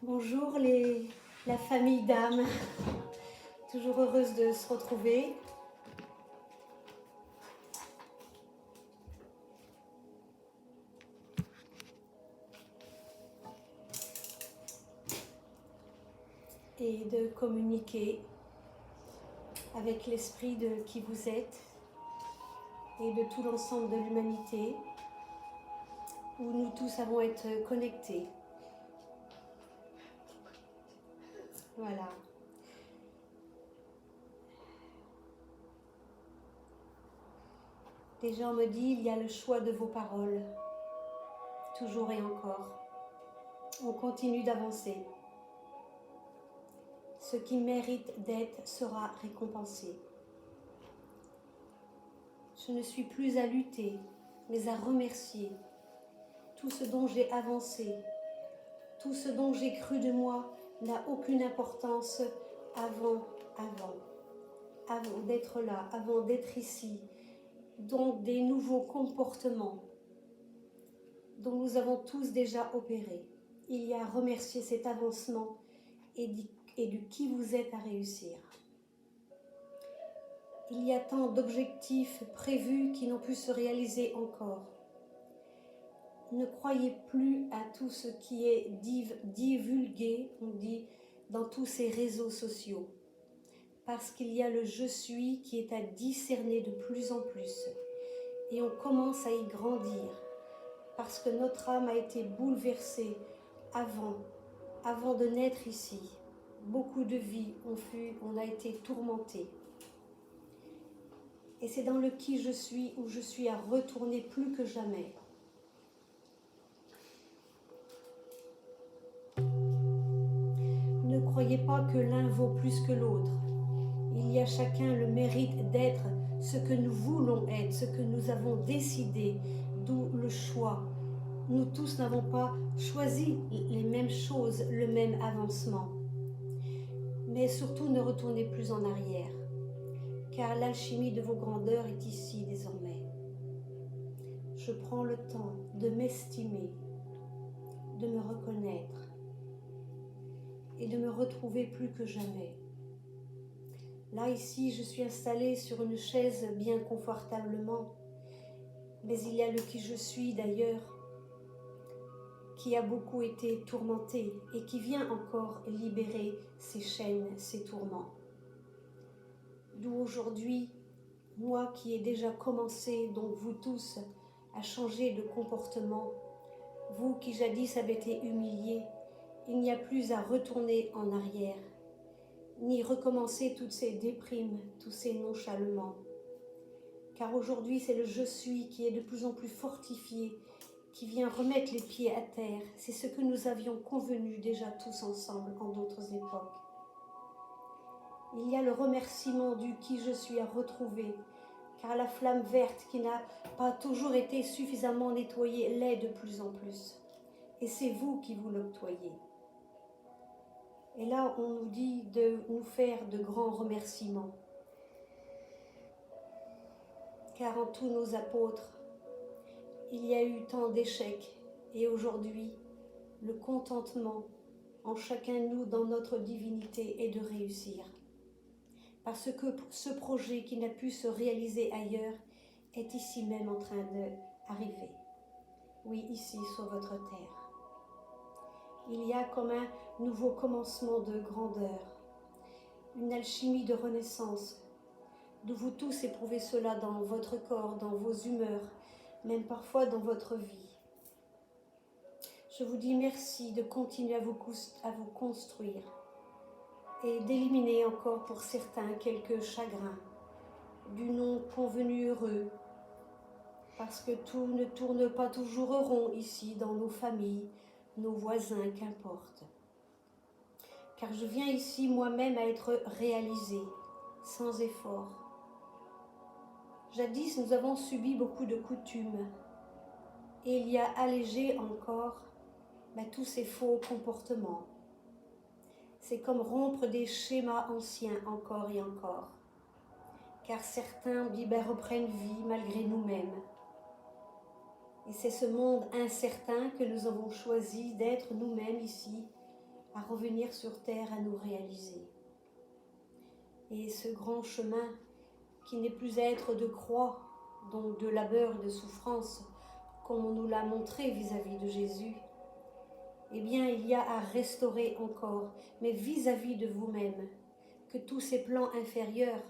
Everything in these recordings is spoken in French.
Bonjour la famille d'âme, toujours heureuse de se retrouver. Et de communiquer avec l'esprit de qui vous êtes et de tout l'ensemble de l'humanité, où nous tous avons être connectés. Voilà. Déjà on me dit, il y a le choix de vos paroles, toujours et encore. On continue d'avancer. Ce qui mérite d'être sera récompensé. Je ne suis plus à lutter, mais à remercier tout ce dont j'ai avancé, tout ce dont j'ai cru de moi n'a aucune importance avant d'être là, avant d'être ici. Donc des nouveaux comportements dont nous avons tous déjà opéré. Il y a à remercier cet avancement et du qui vous êtes à réussir. Il y a tant d'objectifs prévus qui n'ont pu se réaliser encore. Ne croyez plus à tout ce qui est divulgué, on dit, dans tous ces réseaux sociaux. Parce qu'il y a le « je suis » qui est à discerner de plus en plus. Et on commence à y grandir. Parce que notre âme a été bouleversée avant de naître ici. Beaucoup de vies on a été tourmentés. Et c'est dans le qui je suis où je suis à retourner plus que jamais. Ne croyez pas que l'un vaut plus que l'autre. Il y a chacun le mérite d'être ce que nous voulons être, ce que nous avons décidé, d'où le choix. Nous tous n'avons pas choisi les mêmes choses, le même avancement. Mais surtout, ne retournez plus en arrière, car l'alchimie de vos grandeurs est ici désormais. Je prends le temps de m'estimer, de me reconnaître et de me retrouver plus que jamais. Là, ici, je suis installée sur une chaise bien confortablement, mais il y a le qui je suis d'ailleurs, qui a beaucoup été tourmenté et qui vient encore libérer ses chaînes, ses tourments. D'où aujourd'hui, moi qui ai déjà commencé, donc vous tous, à changer de comportement, vous qui jadis avez été humiliés, il n'y a plus à retourner en arrière, ni recommencer toutes ces déprimes, tous ces nonchalements. Car aujourd'hui, c'est le « je suis » qui est de plus en plus fortifié, qui vient remettre les pieds à terre. C'est ce que nous avions convenu déjà tous ensemble en d'autres époques. Il y a le remerciement du qui je suis à retrouver, car la flamme verte qui n'a pas toujours été suffisamment nettoyée l'est de plus en plus. Et c'est vous qui vous l'octroyez. Et là, on nous dit de nous faire de grands remerciements. Car en tous nos apôtres, il y a eu tant d'échecs. Et aujourd'hui, le contentement en chacun de nous dans notre divinité est de réussir. Parce que ce projet qui n'a pu se réaliser ailleurs est ici même en train d'arriver. Oui, ici, sur votre terre. Il y a comme un nouveau commencement de grandeur, une alchimie de renaissance, d'où vous tous éprouvez cela dans votre corps, dans vos humeurs, même parfois dans votre vie. Je vous dis merci de continuer à vous construire et d'éliminer encore pour certains quelques chagrins, du non convenu heureux, parce que tout ne tourne pas toujours rond ici dans nos familles, nos voisins, qu'importe. Car je viens ici moi-même à être réalisée, sans effort. Jadis, nous avons subi beaucoup de coutumes, et il y a allégé encore tous ces faux comportements. C'est comme rompre des schémas anciens encore et encore, car certains reprennent vie malgré nous-mêmes. Et c'est ce monde incertain que nous avons choisi d'être nous-mêmes ici, à revenir sur terre, à nous réaliser. Et ce grand chemin qui n'est plus à être de croix, donc de labeur et de souffrance, comme on nous l'a montré vis-à-vis de Jésus, eh bien, il y a à restaurer encore, mais vis-à-vis de vous-même, que tous ces plans inférieurs,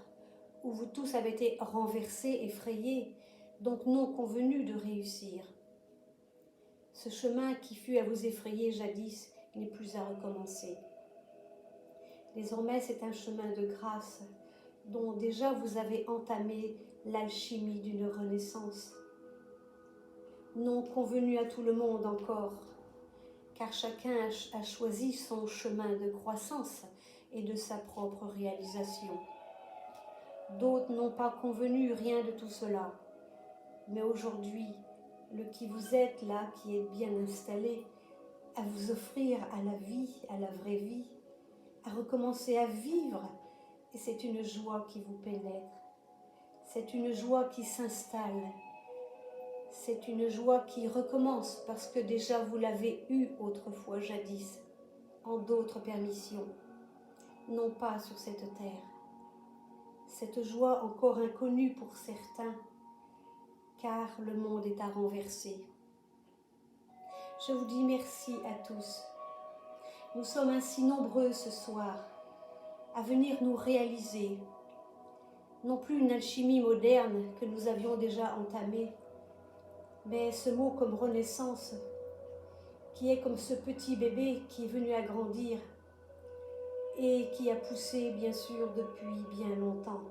où vous tous avez été renversés, effrayés, donc non convenus de réussir. Ce chemin qui fut à vous effrayer jadis n'est plus à recommencer. Désormais, c'est un chemin de grâce, dont déjà vous avez entamé l'alchimie d'une renaissance. Non convenu à tout le monde encore, car chacun a choisi son chemin de croissance et de sa propre réalisation. D'autres n'ont pas convenu rien de tout cela, mais aujourd'hui, le qui vous êtes là, qui est bien installé, à vous offrir à la vie, à la vraie vie, à recommencer à vivre, et c'est une joie qui vous pénètre, c'est une joie qui s'installe, c'est une joie qui recommence parce que déjà vous l'avez eue autrefois jadis, en d'autres permissions, non pas sur cette terre. Cette joie encore inconnue pour certains, car le monde est à renverser. Je vous dis merci à tous. Nous sommes ainsi nombreux ce soir à venir nous réaliser, non plus une alchimie moderne que nous avions déjà entamée, mais ce mot comme renaissance, qui est comme ce petit bébé qui est venu à grandir et qui a poussé bien sûr depuis bien longtemps.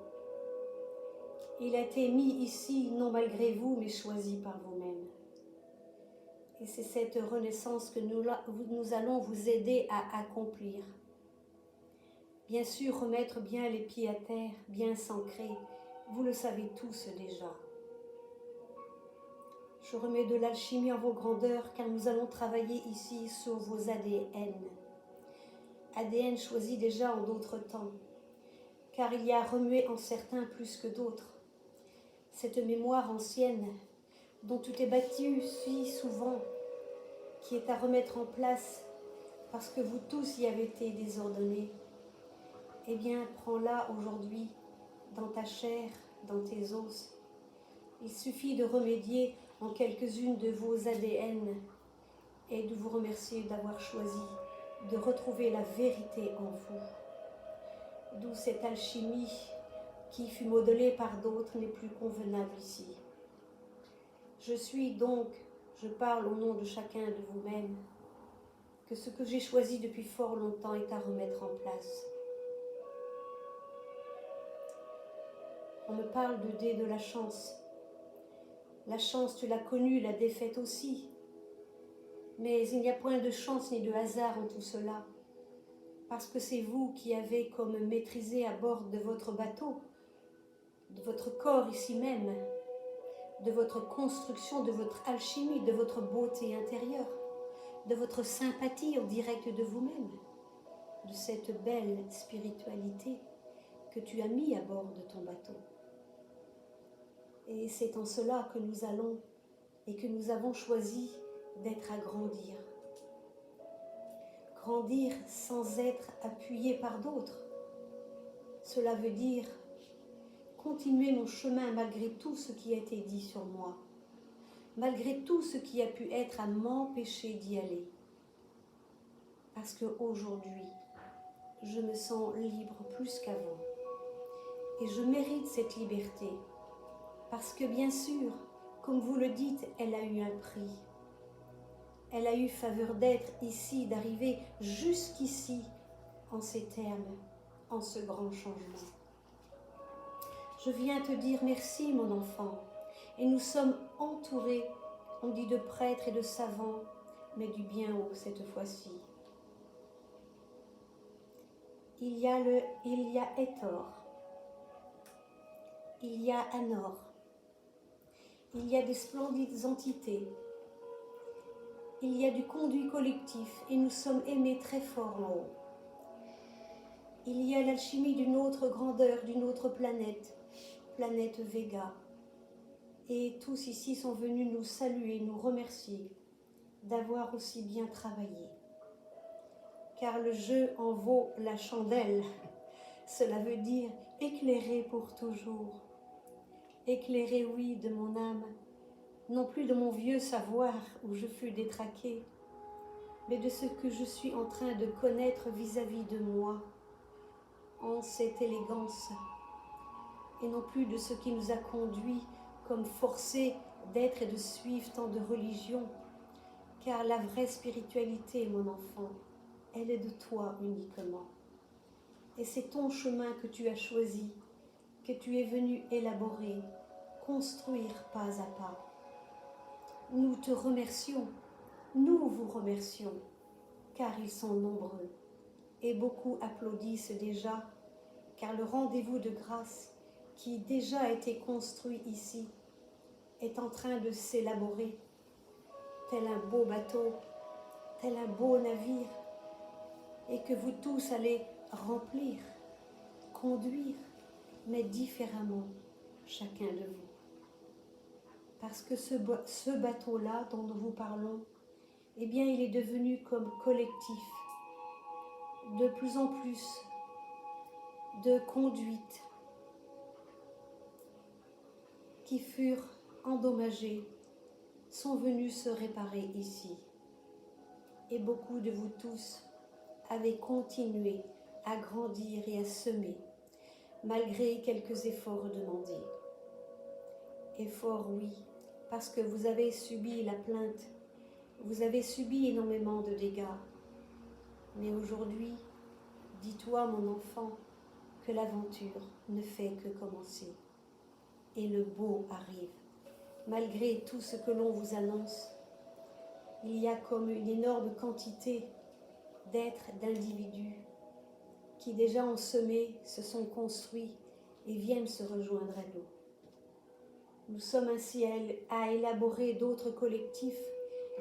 Il a été mis ici, non malgré vous, mais choisi par vous-même. Et c'est cette renaissance que nous allons vous aider à accomplir. Bien sûr, remettre bien les pieds à terre, bien s'ancrer, vous le savez tous déjà. Je remets de l'alchimie en vos grandeurs, car nous allons travailler ici sur vos ADN. ADN choisi déjà en d'autres temps, car il y a remué en certains plus que d'autres. Cette mémoire ancienne, dont tu t'es battu si souvent, qui est à remettre en place, parce que vous tous y avez été désordonnés, eh bien, prends-la aujourd'hui dans ta chair, dans tes os. Il suffit de remédier en quelques-unes de vos ADN et de vous remercier d'avoir choisi de retrouver la vérité en vous. D'où cette alchimie qui fut modelée par d'autres n'est plus convenable ici. Je suis donc, je parle au nom de chacun de vous-même, que ce que j'ai choisi depuis fort longtemps est à remettre en place. On me parle de dés de la chance. La chance, tu l'as connue, la défaite aussi. Mais il n'y a point de chance ni de hasard en tout cela, parce que c'est vous qui avez comme maîtrisé à bord de votre bateau, de votre corps ici même, de votre construction, de votre alchimie, de votre beauté intérieure, de votre sympathie au direct de vous-même, de cette belle spiritualité que tu as mis à bord de ton bateau. Et c'est en cela que nous allons et que nous avons choisi d'être à grandir. Grandir sans être appuyé par d'autres. Cela veut dire continuer mon chemin malgré tout ce qui a été dit sur moi, malgré tout ce qui a pu être à m'empêcher d'y aller. Parce qu'aujourd'hui, je me sens libre plus qu'avant. Et je mérite cette liberté. Parce que bien sûr, comme vous le dites, elle a eu un prix. Elle a eu faveur d'être ici, d'arriver jusqu'ici, en ces termes, en ce grand changement. Je viens te dire merci, mon enfant, et nous sommes entourés, on dit de prêtres et de savants, mais du bien haut cette fois-ci. Il y a Hétor, il y a Anor, il y a des splendides entités, il y a du conduit collectif et nous sommes aimés très fort en haut. Il y a l'alchimie d'une autre grandeur, d'une autre planète, planète Vega. Et tous ici sont venus nous saluer, nous remercier d'avoir aussi bien travaillé. car le jeu en vaut la chandelle. Cela veut dire éclairer pour toujours. Éclairer, oui, de mon âme, non plus de mon vieux savoir où je fus détraquée, mais de ce que je suis en train de connaître vis-à-vis de moi, en cette élégance, et non plus de ce qui nous a conduits comme forcés d'être et de suivre tant de religions, car la vraie spiritualité, mon enfant, elle est de toi uniquement. Et c'est ton chemin que tu as choisi, que tu es venu élaborer, construire pas à pas. Nous te remercions, nous vous remercions, car ils sont nombreux, et beaucoup applaudissent déjà, car le rendez-vous de grâce qui déjà a été construit ici est en train de s'élaborer, tel un beau bateau, tel un beau navire, et que vous tous allez remplir, conduire, mais différemment, chacun de vous. Parce que ce bateau-là dont nous vous parlons, eh bien, il est devenu comme collectif, de plus en plus de conduites qui furent endommagées sont venus se réparer ici. Et beaucoup de vous tous avez continué à grandir et à semer, malgré quelques efforts demandés. Efforts, oui, parce que vous avez subi la plainte, vous avez subi énormément de dégâts. Mais aujourd'hui, dis-toi, mon enfant, que l'aventure ne fait que commencer. Et le beau arrive. Malgré tout ce que l'on vous annonce, il y a comme une énorme quantité d'êtres, d'individus qui déjà ont semé, se sont construits et viennent se rejoindre à nous. Nous sommes ainsi à élaborer d'autres collectifs,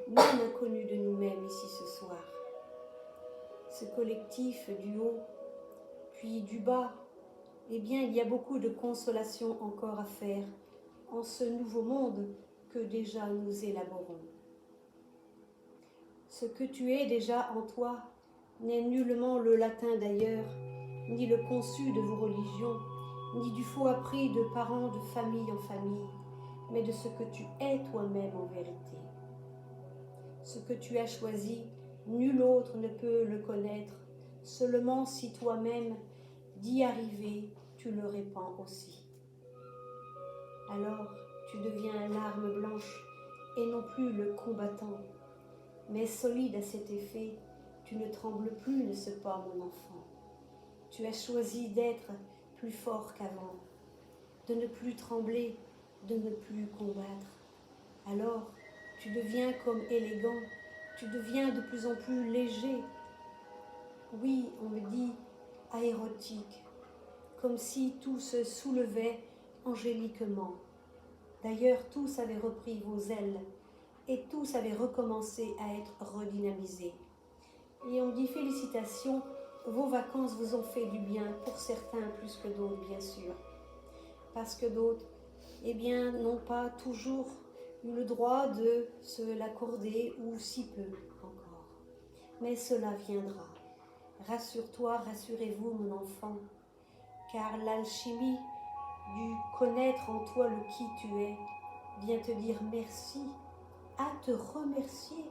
même inconnus de nous-mêmes ici ce soir. Ce collectif du haut, puis du bas, eh bien, il y a beaucoup de consolation encore à faire en ce nouveau monde que déjà nous élaborons. Ce que tu es déjà en toi n'est nullement le latin d'ailleurs, ni le conçu de vos religions, ni du faux appris de parents de famille en famille, mais de ce que tu es toi-même en vérité. Ce que tu as choisi, nul autre ne peut le connaître, seulement si toi-même, d'y arriver, tu le répands aussi. Alors, tu deviens l'arme blanche et non plus le combattant, mais solide à cet effet, tu ne trembles plus, n'est-ce pas, mon enfant? Tu as choisi d'être plus fort qu'avant, de ne plus trembler, de ne plus combattre. Alors, tu deviens comme élégant, tu deviens de plus en plus léger. Oui, on me dit aérotique, comme si tout se soulevait angéliquement. D'ailleurs, tous avaient repris vos ailes et tous avaient recommencé à être redynamisés. Et on dit félicitations, vos vacances vous ont fait du bien, pour certains plus que d'autres, bien sûr. Parce que d'autres, eh bien, n'ont pas toujours eu le droit de se l'accorder, ou si peu encore. Mais cela viendra. Rassure-toi, rassurez-vous, mon enfant, car l'alchimie du connaître en toi le qui tu es vient te dire merci, à te remercier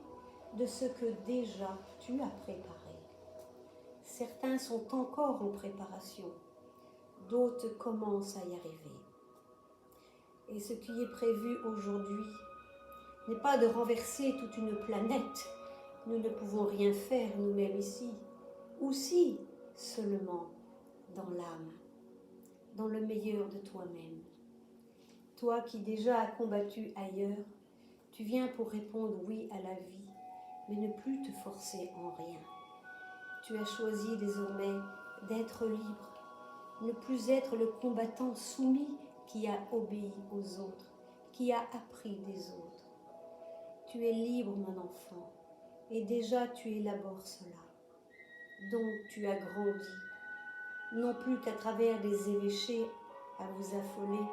de ce que déjà tu as préparé. Certains sont encore en préparation, d'autres commencent à y arriver. Et ce qui est prévu aujourd'hui n'est pas de renverser toute une planète. Nous ne pouvons rien faire nous-mêmes ici, ou si seulement dans l'âme, dans le meilleur de toi-même. Toi qui déjà as combattu ailleurs, tu viens pour répondre oui à la vie, mais ne plus te forcer en rien. Tu as choisi désormais d'être libre, ne plus être le combattant soumis qui a obéi aux autres, qui a appris des autres. Tu es libre, mon enfant, et déjà tu élabores cela. Donc tu as grandi, non plus qu'à travers des évêchés à vous affoler,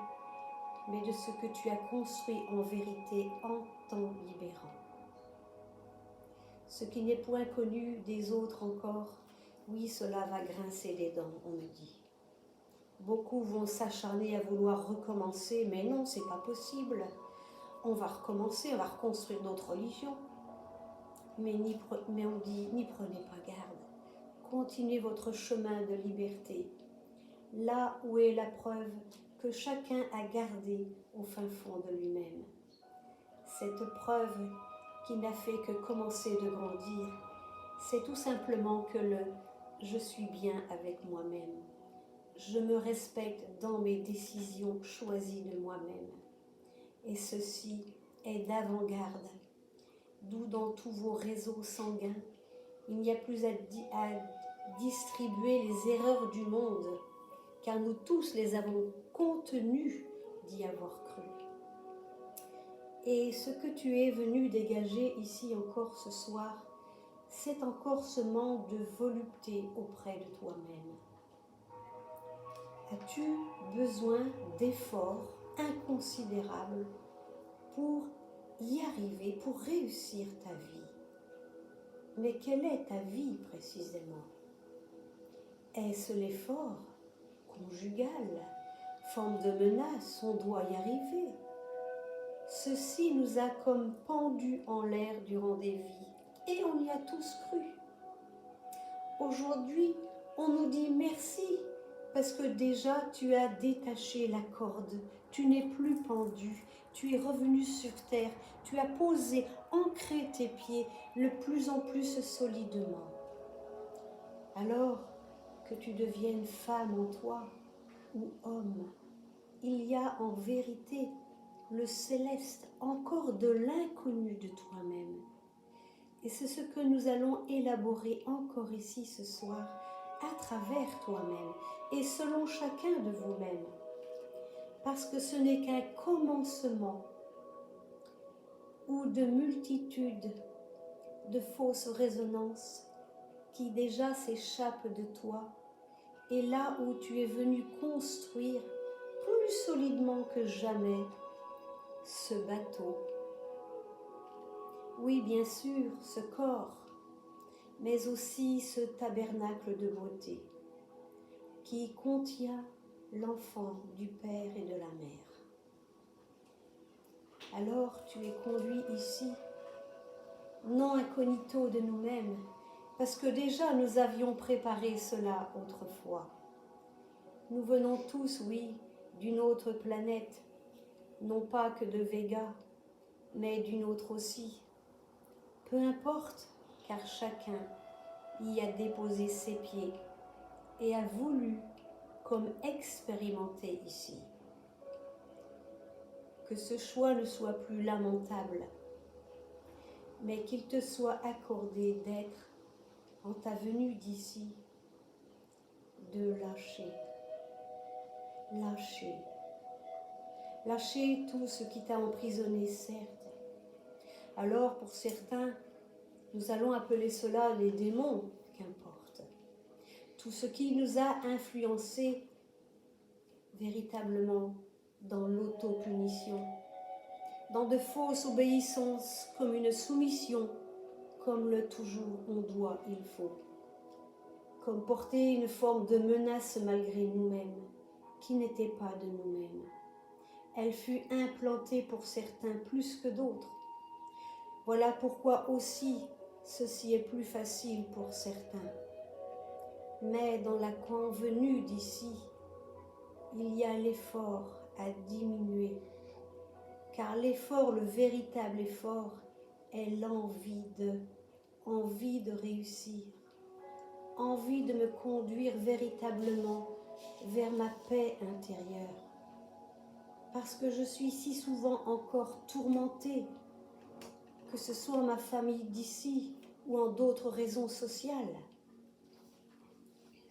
mais de ce que tu as construit en vérité en t'en libérant. ce qui n'est point connu des autres encore, oui, cela va grincer des dents, on me dit. Beaucoup vont s'acharner à vouloir recommencer, mais non, c'est pas possible. On va recommencer, on va reconstruire notre religion. Mais on dit, n'y prenez pas garde. Continuez votre chemin de liberté, là où est la preuve que chacun a gardé au fin fond de lui-même. Cette preuve qui n'a fait que commencer de grandir, c'est tout simplement que je suis bien avec moi-même. Je me respecte dans mes décisions choisies de moi-même. Et ceci est d'avant-garde, d'où dans tous vos réseaux sanguins, il n'y a plus à distribuer les erreurs du monde, car nous tous les avons contenues d'y avoir cru. Et ce que tu es venu dégager ici encore ce soir, c'est encore ce manque de volupté auprès de toi-même. As-tu besoin d'efforts inconsidérables pour y arriver, pour réussir ta vie? Mais quelle est ta vie précisément? Est-ce l'effort conjugal, forme de menace, on doit y arriver? Ceci nous a comme pendus en l'air durant des vies, et on y a tous cru. Aujourd'hui, on nous dit merci, parce que déjà tu as détaché la corde, tu n'es plus pendu, tu es revenu sur terre, tu as posé, ancré tes pieds le plus en plus solidement. Alors que tu deviennes femme en toi ou homme, il y a en vérité le céleste, encore de l'inconnu de toi-même. Et c'est ce que nous allons élaborer encore ici ce soir, à travers toi-même et selon chacun de vous-même. Parce que ce n'est qu'un commencement ou de multitudes de fausses résonances qui déjà s'échappent de toi, et là où tu es venu construire plus solidement que jamais ce bateau. Oui, bien sûr, ce corps, mais aussi ce tabernacle de beauté qui contient l'enfant du Père et de la Mère. Alors tu es conduit ici, non incognito de nous-mêmes, parce que déjà nous avions préparé cela autrefois. Nous venons tous, oui, d'une autre planète, non pas que de Vega, mais d'une autre aussi. Peu importe, car chacun y a déposé ses pieds et a voulu comme expérimenter ici. Que ce choix ne soit plus lamentable, mais qu'il te soit accordé d'être, en ta venue d'ici, de lâcher. Lâcher tout ce qui t'a emprisonné, certes. Alors, pour certains, nous allons appeler cela les démons, qu'importe. Tout ce qui nous a influencés véritablement dans l'autopunition, dans de fausses obéissances comme une soumission, comme le toujours on doit, il faut, comme porter une forme de menace malgré nous-mêmes, qui n'était pas de nous-mêmes. Elle fut implantée pour certains plus que d'autres. Voilà pourquoi aussi ceci est plus facile pour certains. Mais dans la convenue d'ici, il y a l'effort à diminuer, car l'effort, le véritable effort, est l'envie de réussir, envie de me conduire véritablement vers ma paix intérieure, parce que je suis si souvent encore tourmentée, que ce soit ma famille d'ici ou en d'autres raisons sociales.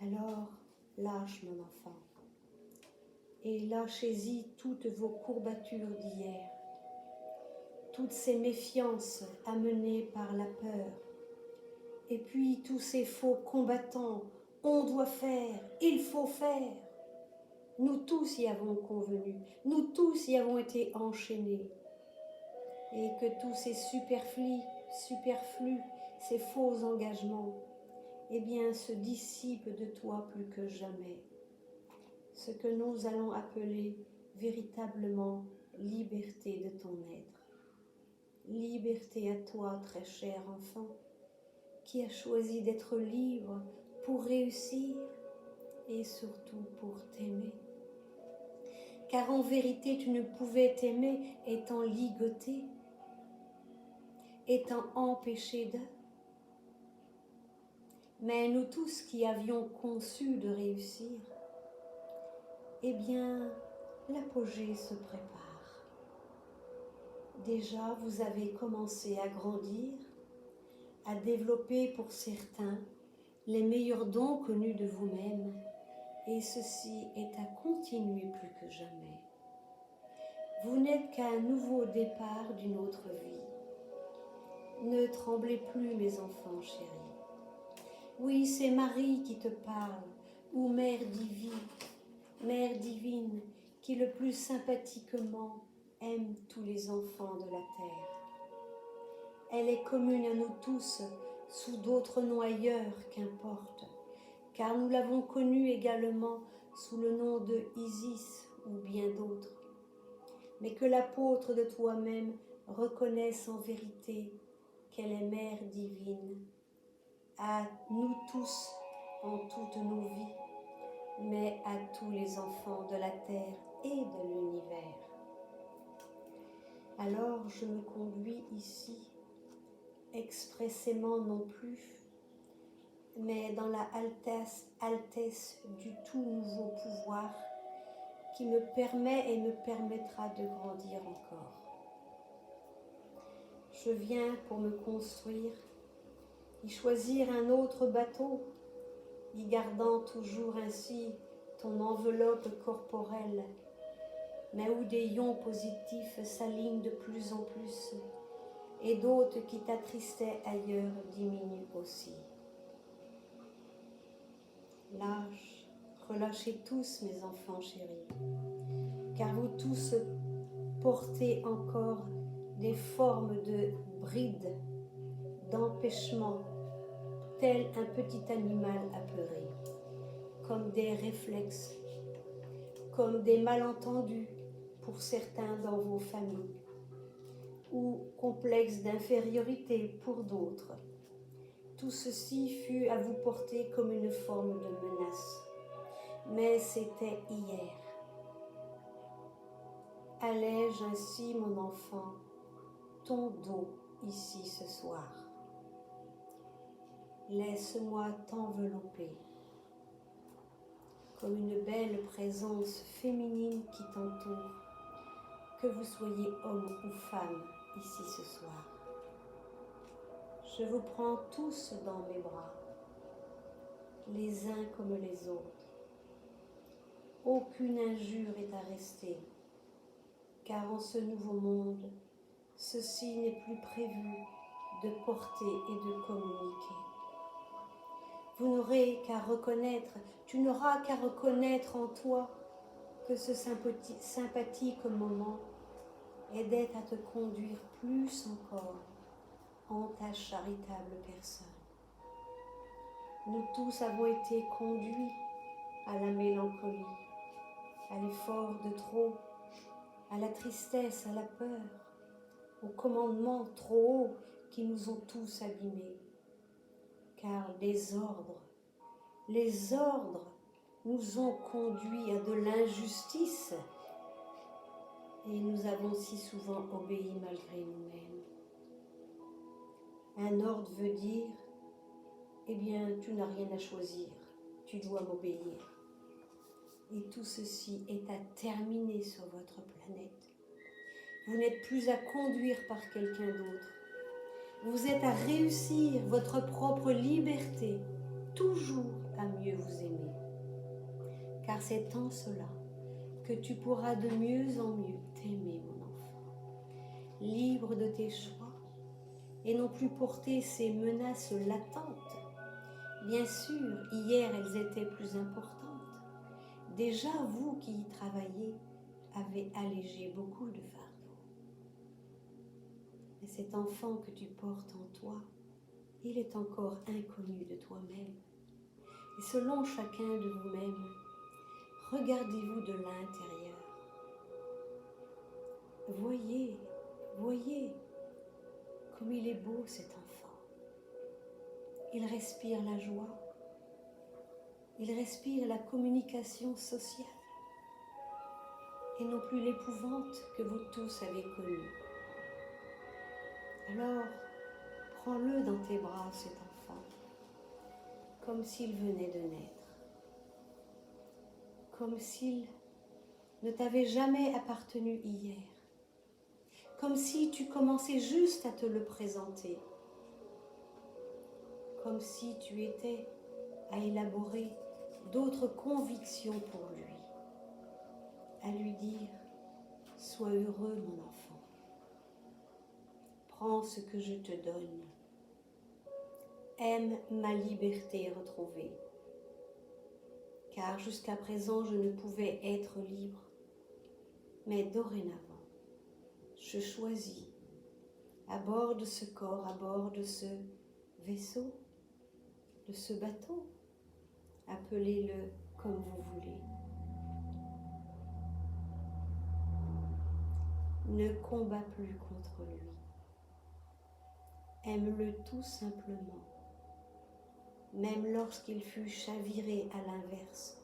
Alors, lâche mon enfant, et lâchez-y toutes vos courbatures d'hier, toutes ces méfiances amenées par la peur, et puis tous ces faux combattants, on doit faire, il faut faire. Nous tous y avons convenu, nous tous y avons été enchaînés, et que tous ces superflus, ces faux engagements, eh bien, se dissipent de toi plus que jamais. Ce que nous allons appeler véritablement liberté de ton être. Liberté à toi, très cher enfant, qui as choisi d'être libre pour réussir et surtout pour t'aimer. Car en vérité, tu ne pouvais t'aimer étant ligoté, étant empêché de. Mais nous tous qui avions conçu de réussir, eh bien, l'apogée se prépare. Déjà, vous avez commencé à grandir, à développer pour certains les meilleurs dons connus de vous-même, et ceci est à continuer plus que jamais. Vous n'êtes qu'à un nouveau départ d'une autre vie. Ne tremblez plus, mes enfants chéris. Oui, c'est Marie qui te parle, ou Mère divine, qui le plus sympathiquement aime tous les enfants de la terre. Elle est commune à nous tous, sous d'autres noms ailleurs, qu'importe, car nous l'avons connue également sous le nom de Isis ou bien d'autres. Mais que l'apôtre de toi-même reconnaisse en vérité qu'elle est Mère divine, à nous tous en toutes nos vies, mais à tous les enfants de la terre et de l'univers. Alors je me conduis ici, expressément non plus, mais dans la altesse du tout nouveau pouvoir qui me permet et me permettra de grandir encore. Je viens pour me construire, y choisir un autre bateau, y gardant toujours ainsi ton enveloppe corporelle, mais où des ions positifs s'alignent de plus en plus, et d'autres qui t'attristaient ailleurs diminuent aussi. Lâche, relâchez tous mes enfants chéris, car vous tous portez encore des formes de brides, d'empêchement, tel un petit animal apeuré, comme des réflexes, comme des malentendus pour certains dans vos familles, ou complexes d'infériorité pour d'autres. Tout ceci fut à vous porter comme une forme de menace, mais c'était hier. Allège ainsi, mon enfant, ton dos ici ce soir. Laisse-moi t'envelopper comme une belle présence féminine qui t'entoure, que vous soyez homme ou femme ici ce soir. Je vous prends tous dans mes bras, les uns comme les autres. Aucune injure est à rester, car en ce nouveau monde, ceci n'est plus prévu de porter et de communiquer. Vous n'aurez qu'à reconnaître, tu n'auras qu'à reconnaître en toi que ce sympathique moment aidait à te conduire plus encore en ta charitable personne. Nous tous avons été conduits à la mélancolie, à l'effort de trop, à la tristesse, à la peur, aux commandements trop hauts qui nous ont tous abîmés. Car les ordres nous ont conduits à de l'injustice et nous avons si souvent obéi malgré nous-mêmes. Un ordre veut dire, eh bien, tu n'as rien à choisir, tu dois m'obéir. Et tout ceci est à terminer sur votre planète. Vous n'êtes plus à conduire par quelqu'un d'autre. Vous êtes à réussir votre propre liberté, toujours à mieux vous aimer. Car c'est en cela que tu pourras de mieux en mieux t'aimer, mon enfant. Libre de tes choix et non plus porter ces menaces latentes. Bien sûr, hier elles étaient plus importantes. Déjà, vous qui y travaillez avez allégé beaucoup de fardeaux. Mais cet enfant que tu portes en toi il est encore inconnu de toi-même. Et selon chacun de vous-même, regardez-vous de l'intérieur. Voyez, voyez comme il est beau cet enfant. Il respire la joie. Il respire la communication sociale et non plus l'épouvante que vous tous avez connue. Alors, prends-le dans tes bras, cet enfant, comme s'il venait de naître, comme s'il ne t'avait jamais appartenu hier, comme si tu commençais juste à te le présenter, comme si tu étais à élaborer d'autres convictions pour lui, à lui dire « Sois heureux, mon enfant, prends ce que je te donne, aime ma liberté retrouvée, car jusqu'à présent je ne pouvais être libre, mais dorénavant, je choisis, à bord de ce corps, à bord de ce vaisseau, de ce bateau, appelez-le comme vous voulez. Ne combats plus contre lui. Aime-le tout simplement, même lorsqu'il fut chaviré à l'inverse,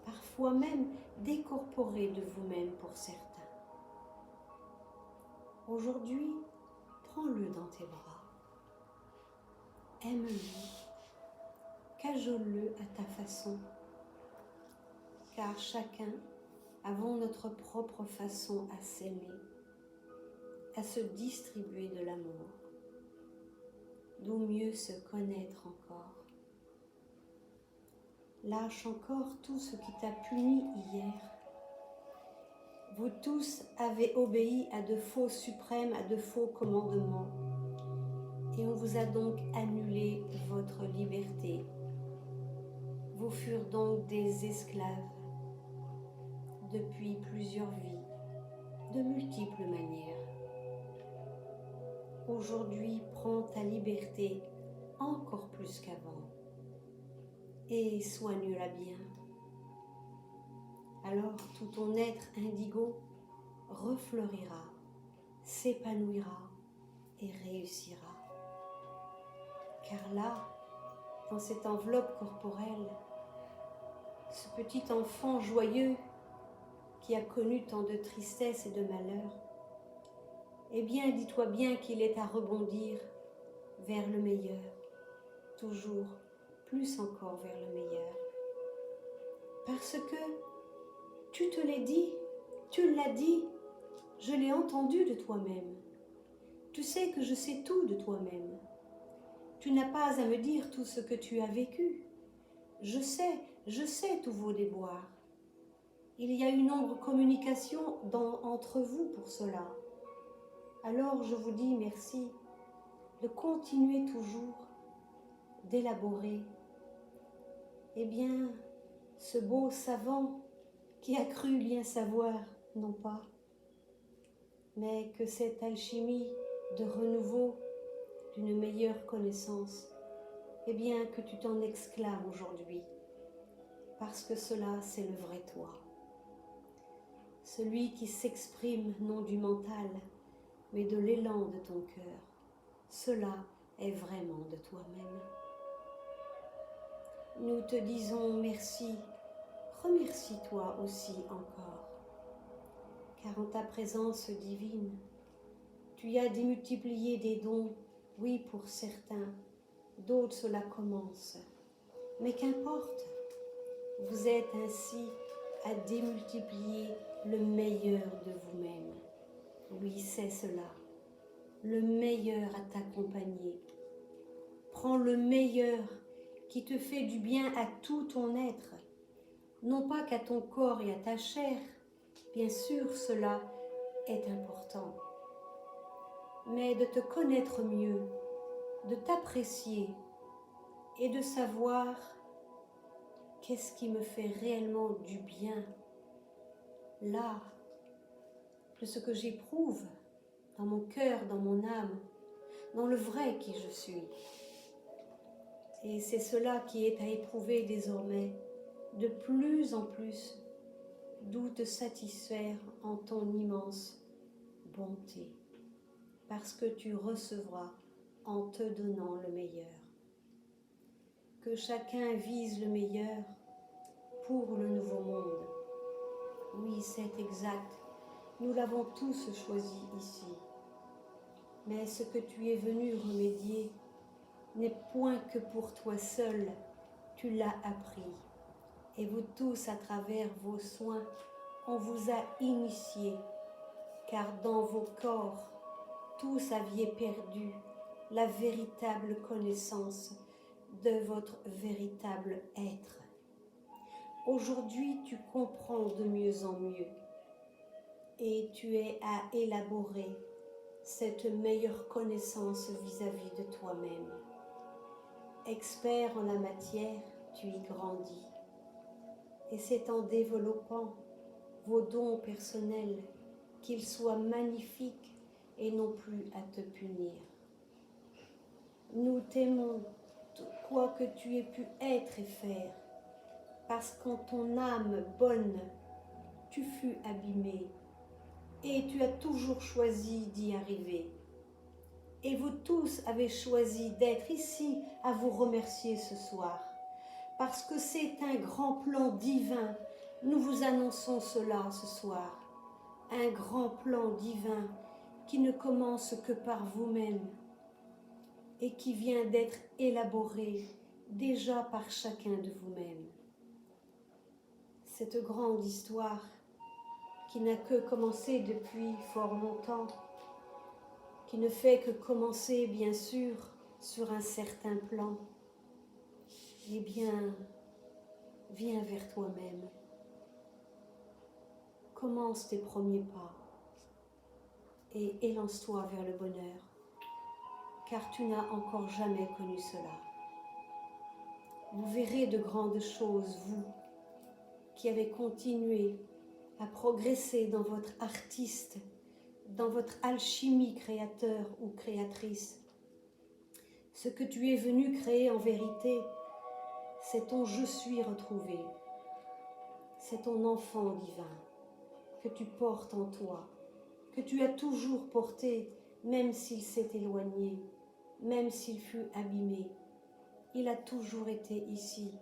parfois même décorporé de vous-même pour certains. Aujourd'hui, prends-le dans tes bras. Aime-le, cajole-le à ta façon, car chacun avons notre propre façon à s'aimer, à se distribuer de l'amour, d'où mieux se connaître encore. Lâche encore tout ce qui t'a puni hier. Vous tous avez obéi à de faux suprêmes, à de faux commandements, et on vous a donc annulé votre liberté. Vous furent donc des esclaves depuis plusieurs vies, de multiples manières. Aujourd'hui, prends ta liberté encore plus qu'avant et soigne-la bien. Alors tout ton être indigo refleurira, s'épanouira et réussira. Car là, dans cette enveloppe corporelle, ce petit enfant joyeux qui a connu tant de tristesse et de malheur, eh bien, dis-toi bien qu'il est à rebondir vers le meilleur, toujours plus encore vers le meilleur. Parce que tu te l'es dit, tu l'as dit, je l'ai entendu de toi-même. Tu sais que je sais tout de toi-même. Tu n'as pas à me dire tout ce que tu as vécu. Je sais tous vos déboires. Il y a une ombre communication entre vous pour cela. Alors je vous dis merci de continuer toujours d'élaborer, eh bien, ce beau savant qui a cru bien savoir, non pas, mais que cette alchimie de renouveau, d'une meilleure connaissance, eh bien, que tu t'en exclames aujourd'hui, parce que cela, c'est le vrai toi. Celui qui s'exprime non du mental, mais de l'élan de ton cœur. Cela est vraiment de toi-même. Nous te disons merci, remercie-toi aussi encore, car en ta présence divine, tu as démultiplié des dons, oui pour certains, d'autres cela commence, mais qu'importe, vous êtes ainsi à démultiplier le meilleur de vous-même. Oui, c'est cela, le meilleur à t'accompagner. Prends le meilleur qui te fait du bien à tout ton être, non pas qu'à ton corps et à ta chair, bien sûr cela est important, mais de te connaître mieux, de t'apprécier et de savoir qu'est-ce qui me fait réellement du bien, là, de ce que j'éprouve dans mon cœur, dans mon âme, dans le vrai qui je suis. Et c'est cela qui est à éprouver désormais, de plus en plus, d'où te satisfaire en ton immense bonté, parce que tu recevras en te donnant le meilleur. Que chacun vise le meilleur pour le nouveau monde. Oui, c'est exact, nous l'avons tous choisi ici. Mais ce que tu es venu remédier n'est point que pour toi seul, tu l'as appris. Et vous tous, à travers vos soins, on vous a initiés, car dans vos corps, tous aviez perdu la véritable connaissance de votre véritable être. Aujourd'hui, tu comprends de mieux en mieux et tu es à élaborer cette meilleure connaissance vis-à-vis de toi-même. Expert en la matière, tu y grandis. Et c'est en développant vos dons personnels qu'ils soient magnifiques et non plus à te punir. Nous t'aimons, quoi que tu aies pu être et faire, parce qu'en ton âme bonne, tu fus abîmé et tu as toujours choisi d'y arriver. Et vous tous avez choisi d'être ici à vous remercier ce soir, parce que c'est un grand plan divin. Nous vous annonçons cela ce soir. Un grand plan divin qui ne commence que par vous-même et qui vient d'être élaboré déjà par chacun de vous-même. Cette grande histoire qui n'a que commencé depuis fort longtemps, qui ne fait que commencer bien sûr sur un certain plan, eh bien, viens vers toi-même. Commence tes premiers pas et élance-toi vers le bonheur, car tu n'as encore jamais connu cela. Vous verrez de grandes choses, vous, qui avez continué à progresser dans votre artiste, dans votre alchimie créateur ou créatrice. Ce que tu es venu créer en vérité, c'est ton je suis retrouvé, c'est ton enfant divin que tu portes en toi, que tu as toujours porté, même s'il s'est éloigné, même s'il fut abîmé. Il a toujours été ici.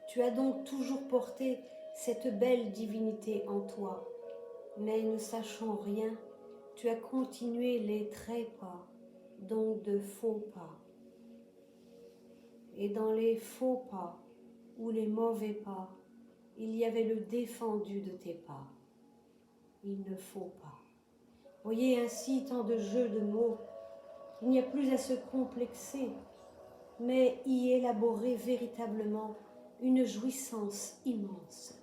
Tu as donc toujours porté cette belle divinité en toi, mais ne sachant rien, tu as continué les trépas, donc de faux pas. Et dans les faux pas ou les mauvais pas, il y avait le défendu de tes pas. Il ne faut pas. Voyez ainsi tant de jeux de mots. Il n'y a plus à se complexer, mais y élaborer véritablement une jouissance immense.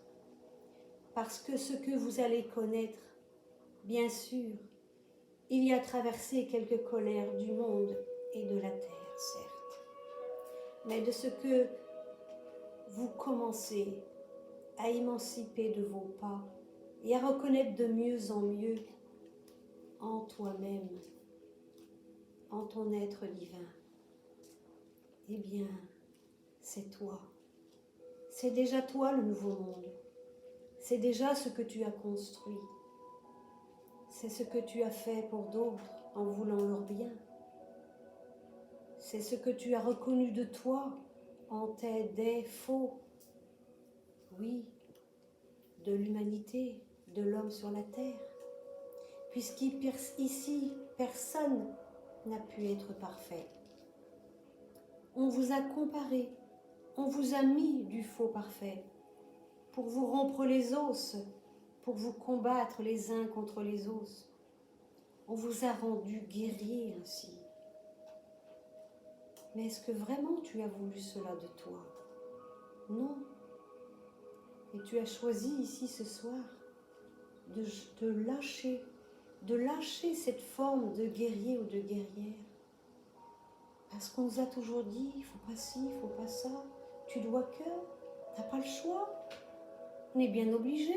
Parce que ce que vous allez connaître, bien sûr, il y a traversé quelques colères du monde et de la terre, certes. Mais de ce que vous commencez à émanciper de vos pas et à reconnaître de mieux en mieux en toi-même, en ton être divin, eh bien, c'est toi. C'est déjà toi le nouveau monde. C'est déjà ce que tu as construit. C'est ce que tu as fait pour d'autres en voulant leur bien. C'est ce que tu as reconnu de toi en tes défauts. Oui, de l'humanité, de l'homme sur la terre. Puisqu'ici, personne n'a pu être parfait. On vous a comparé, on vous a mis du faux parfait pour vous rompre les os, pour vous combattre les uns contre les autres. On vous a rendu guerriers ainsi. Mais est-ce que vraiment tu as voulu cela de toi? Non. Et tu as choisi ici ce soir de lâcher cette forme de guerrier ou de guerrière. Parce qu'on nous a toujours dit, il ne faut pas ci, il ne faut pas ça, tu dois que, tu n'as pas le choix. On est bien obligé.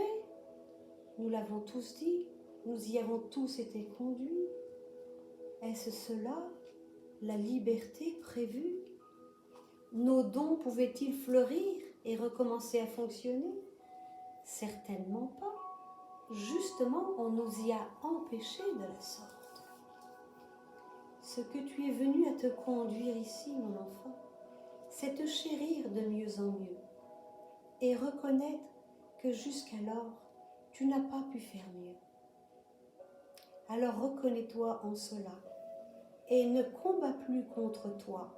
Nous l'avons tous dit, nous y avons tous été conduits. Est-ce cela la liberté prévue? Nos dons pouvaient-ils fleurir et recommencer à fonctionner? Certainement pas. Justement, on nous y a empêchés de la sorte. Ce que tu es venu à te conduire ici, mon enfant, c'est te chérir de mieux en mieux et reconnaître que jusqu'alors, tu n'as pas pu faire mieux. Alors reconnais-toi en cela et ne combats plus contre toi,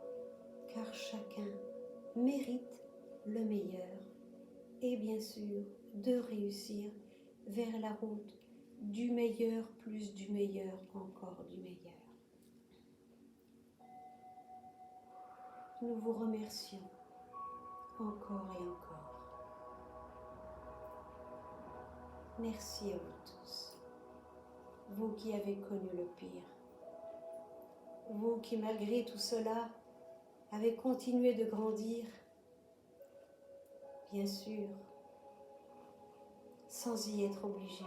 car chacun mérite le meilleur et bien sûr de réussir vers la route du meilleur plus du meilleur encore du meilleur. Nous vous remercions encore et encore. Merci à vous tous, vous qui avez connu le pire, vous qui malgré tout cela avez continué de grandir, bien sûr, sans y être obligé,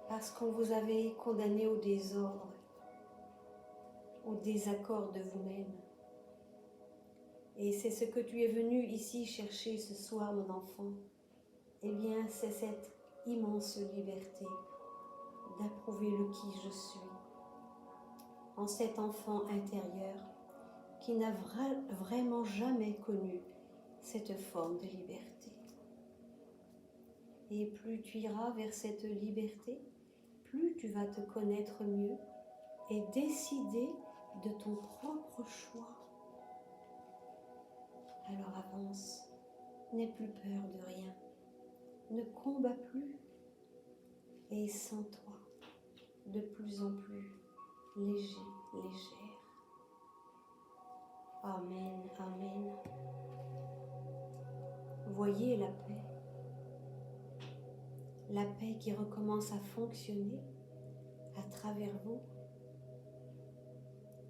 parce qu'on vous avait condamné au désordre, au désaccord de vous-même. Et c'est ce que tu es venu ici chercher ce soir, mon enfant. Eh bien, c'est cette immense liberté d'approuver le qui je suis en cet enfant intérieur qui n'a vraiment jamais connu cette forme de liberté. Et plus tu iras vers cette liberté, plus tu vas te connaître mieux et décider de ton propre choix. Alors avance, n'aie plus peur de rien, ne combats plus et sens-toi de plus en plus léger, légère. Amen, amen. Voyez la paix qui recommence à fonctionner à travers vous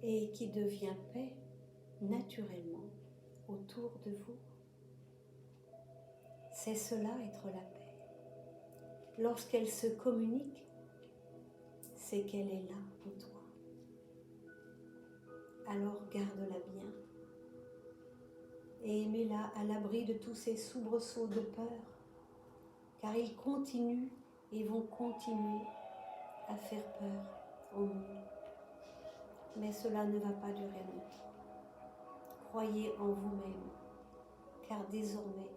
et qui devient paix naturellement autour de vous. C'est cela être la paix. Lorsqu'elle se communique, c'est qu'elle est là en toi. Alors garde-la bien et mets-la à l'abri de tous ces soubresauts de peur, car ils continuent et vont continuer à faire peur au monde. Mais cela ne va pas durer longtemps. Croyez en vous-même, car désormais,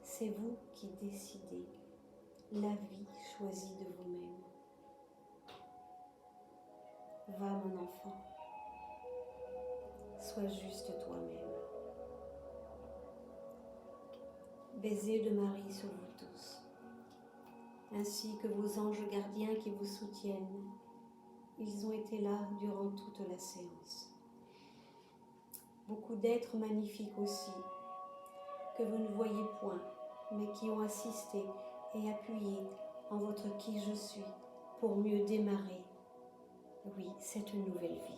c'est vous qui décidez la vie choisie de vous-même. Va, mon enfant, sois juste toi-même. Baisers de Marie sur vous tous, ainsi que vos anges gardiens qui vous soutiennent. Ils ont été là durant toute la séance. Beaucoup d'êtres magnifiques aussi, que vous ne voyez point, mais qui ont assisté et appuyé en votre qui je suis pour mieux démarrer, oui, cette nouvelle vie.